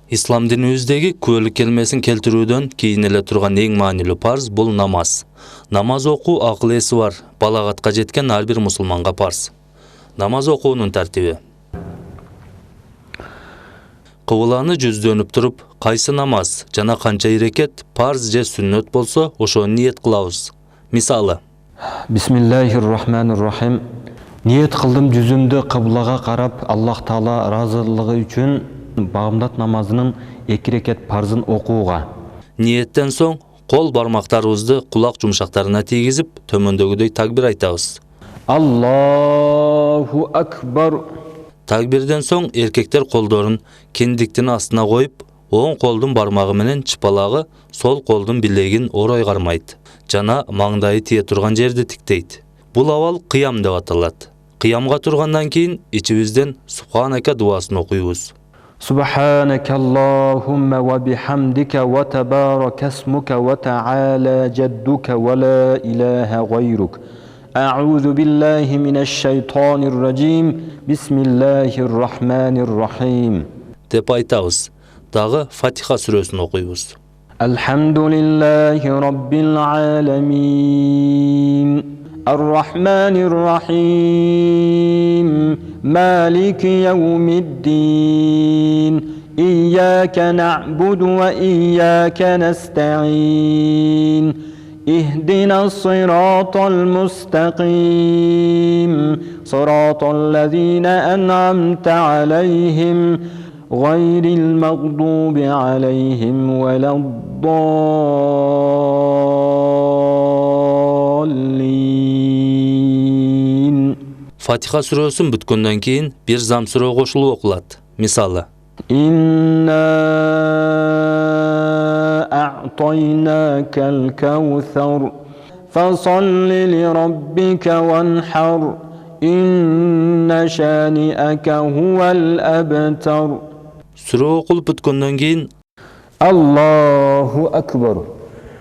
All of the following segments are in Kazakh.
Ислам динибиздеги күбөлүк келмесин келтирүүдөн кийин эле турган эң маанилүү парз бул намаз. Намаз окуу акыл эси бар, балагатка жеткен ар бир мусулманга парз. Намаз окуунун тартиби. Кыбыланы жүздөнүп туруп, кайсы намаз жана канча ирекет парз же сүннөт болсо, ошону ниет кылабыз. Мисалы: Бисмиллахир-рахманир-рахим. Ниет кылдым жүзүмдү кыблага карап, Аллах Таала ыраазылыгы үчүн багымдат намазынын 2 рекет парзын окууга. Ниеттен соң кол бармактарыбызды кулак жумшактарына тийгизип, төмөндөгүдөй такбир айтабыз. Аллаху акбар. Такбирден соң эркектер колдорун киндиктин астына коюп, оң колдун бармагы менен чыпалагы сол колдун билегин орой кармайт жана маңдайы тие турган жерди тиктейт. Бул абал кыям деп аталат. Кыямга тургандан кийин ичибизден Субханака дуасын окуйбуз. سبحانك اللهم وبحمدك وتبارك اسمك وتعالى جدك ولا إله غيرك أعوذ بالله من الشيطان الرجيم بسم الله الرحمن الرحيم деп айтабыз. Дагы Фатиха сүрөсүн окуйбуз. الحمد لله رب العالمين الرحمن الرحيم مالك يوم الدين إياك نعبد وإياك نستعين اهدنا الصراط المستقيم صراط الذين أنعمت عليهم غير المغضوب عليهم ولا الضالين. Фатиха сүрөсүн бүткөндөн кийин бир зам сүрө кошулуп окулат. Мисалы: إنا أعطيناك الكوثر فصل لربك وانحر إن شانئك هو الأبتر. Сүрө окулуп бүткөндөн кийин Аллаху акбар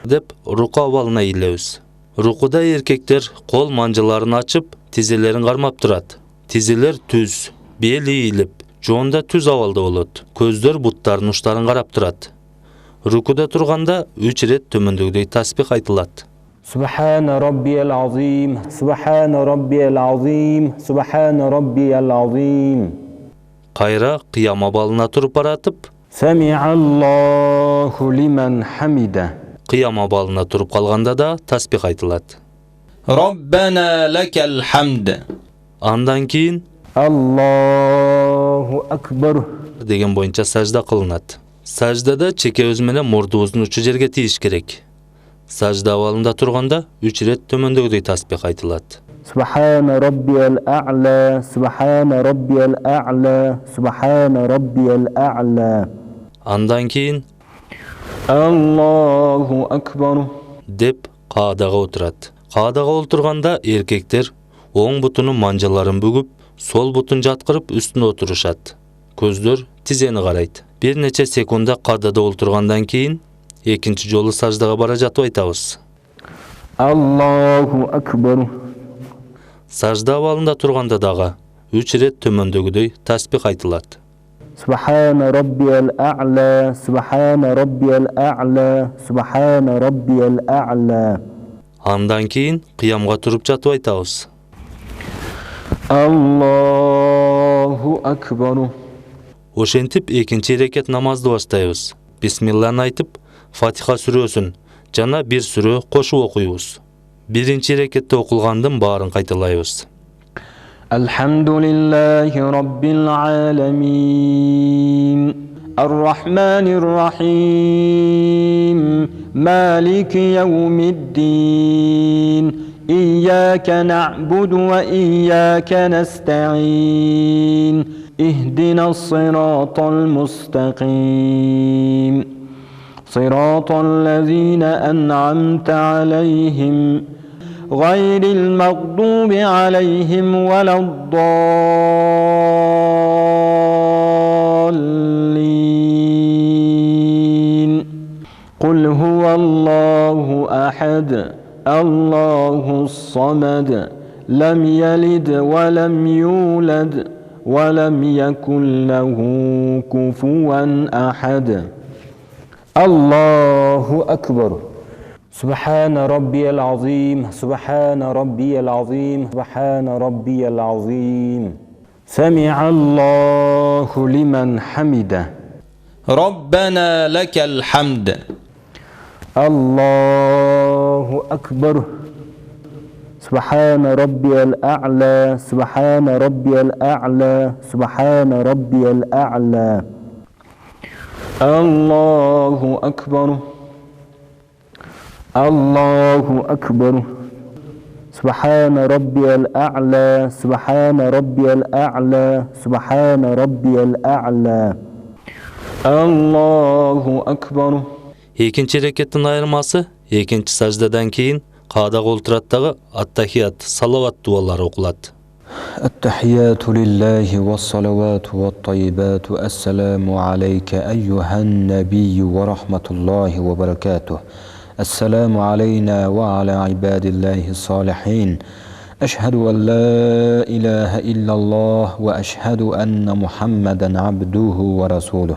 деп руку абалына ийилебиз. Рукуда эркектер кол манжыларын ачып, тизелерин кармап турат. Тизелер түз, бел ийилип, жоон да түз абалда болот. Көздөр буттардын уштарын карап турат. Рукуда турганда 3 рет төмөндөгүдөй таспих айтылат. Субхана раббиял азим, Субхана раббиял азим, Субхана раббиял азим. Кайра кыям абалына туруп баратып, Сами'аллаху лиман хамида. Кыям абалына туруп калганда да таспих айтылат. Раббана лакал хамд. Андан кийин Аллаху акбар деген боюнча сажда кылынат. Саждада чекебиз менен мурдубуздун учу жерге тийиш керек. Сажда абалында турганда 3 рет төмөндөгүдөй таспих айтылат. Субхана раббиял а'ла, Субхана раббиял а'ла, Субхана раббиял а'ла. Андан кийин Аллаху акбар деп каадага отурат. Каадага отурганда эркектер оң бутунун манжаларын бүгүп, сол бутун жаткырып үстүнө отурушат. Көздөр тизени карайт. Бир нече секунда каадада отургандан кийин экинчи жолу саждага бара жатып айтабыз. Аллаху акбар. Сажда абалында турганда дагы 3 рет төмөндөгүдөй таспих айтылат. Субхана раббиял а'ла, Субхана раббиял а'ла, Субхана раббиял а'ла. Андан кийин кыямга туруп жатып айтабыз. Аллаху акбар. Ошентип экинчи рекет намазды баштайбыз. Бисмиллахны айтып, Фатиха сүрөсүн жана бир сүрө кошуп окуйбуз. Биринчи рекетте окулгандын баарын кайталайбыз. Алхамдулиллахи раббил аламин. Ар-рахманир рахим. Малики яумиддин. Iyaka na'budu wa iyaka nasta'in. Ihdinas siratal mustaqim. Siratal ladzina an'amta 'alayhim ghairil maghdubi 'alayhim waladdallin. Qul huwallahu ahad. Allahu samad. Lam yalid wa lam yulad ولم يكن له كفوا أحد. الله أكبر. سبحان ربي العظيم، سبحان ربي العظيم، سبحان ربي العظيم. سمع الله لمن حمده. ربنا لك الحمد. الله أكبر. سبحان ربي الأعلى، سبحان ربي الأعلى، سبحان ربي الأعلى. الله أكبر. الله أكبر. سبحان ربي الأعلى، سبحان ربي الأعلى، سبحان ربي الأعلى. الله أكبر. Ekinci rekettin ayırması, ekinci sajdadan keyin qada qolturattagı attahiyat, salavat duaları okulat. التحيات لله والصلوات والطيبات. السلام عليك أيها النبي ورحمة الله وبركاته. السلام علينا وعلى عباد الله الصالحين. أشهد أن لا إله إلا الله وأشهد أن محمدا عبده ورسوله.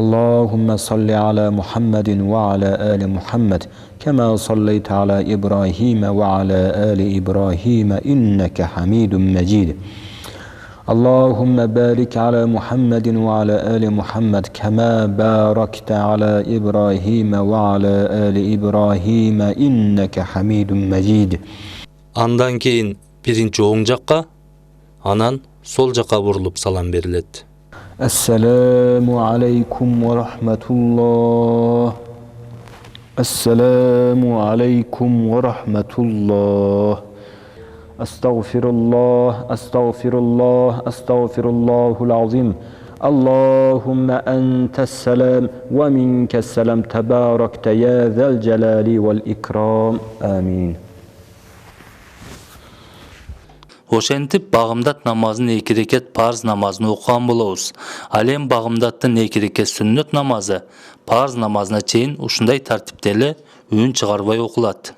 اللهم صل على محمد وعلى آل محمد كما صليت على إبراهيم وعلى آل إبراهيم إنك حميد مجيد. اللهم بارك على محمد وعلى آل محمد كما باركت على إبراهيم وعلى آل إبراهيم إنك حميد مجيد. Andan keyin birinci oң жаққа, anan sol жаққа burulup salam berilet. السلام عليكم ورحمة الله. السلام عليكم ورحمة الله. أستغفر الله، أستغفر الله، أستغفر الله العظيم. اللهم أنت السلام ومنك السلام تباركت يا ذا الجلال والإكرام. آمين. Ошентип багымдат намазын 2 рекет парз намазын окуган болобуз. Ал эми багымдаттын 2 рекет сүннөт намазы парз намазына чейин ушундай тартипте эле үн чыгарбай окулат.